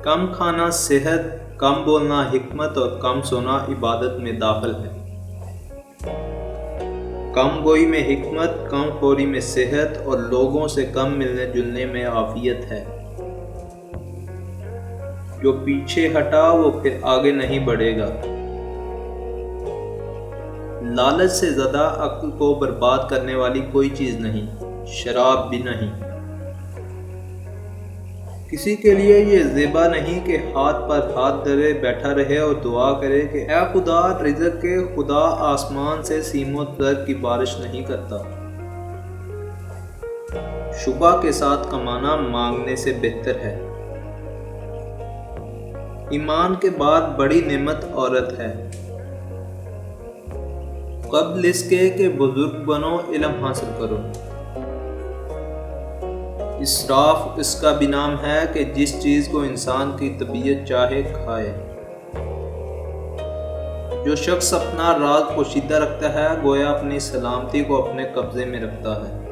کم کھانا صحت، کم بولنا حکمت اور کم سونا عبادت میں داخل ہے۔ کم گوئی میں حکمت، کم خوری میں صحت اور لوگوں سے کم ملنے جلنے میں عافیت ہے۔ جو پیچھے ہٹا وہ پھر آگے نہیں بڑھے گا۔ لالچ سے زیادہ عقل کو برباد کرنے والی کوئی چیز نہیں، شراب بھی نہیں۔ کسی کے لیے یہ زیبا نہیں کہ ہاتھ پر ہاتھ دھرے بیٹھا رہے اور دعا کرے کہ اے خدا رزق کے خدا، آسمان سے سیم و زر کی بارش نہیں کرتا۔ شبہ کے ساتھ کمانا مانگنے سے بہتر ہے۔ ایمان کے بعد بڑی نعمت عورت ہے۔ قبل اس کے کہ بزرگ بنو علم حاصل کرو۔ اسراف اس کا بھی نام ہے کہ جس چیز کو انسان کی طبیعت چاہے کھائے۔ جو شخص اپنا راز پوشیدہ رکھتا ہے گویا اپنی سلامتی کو اپنے قبضے میں رکھتا ہے۔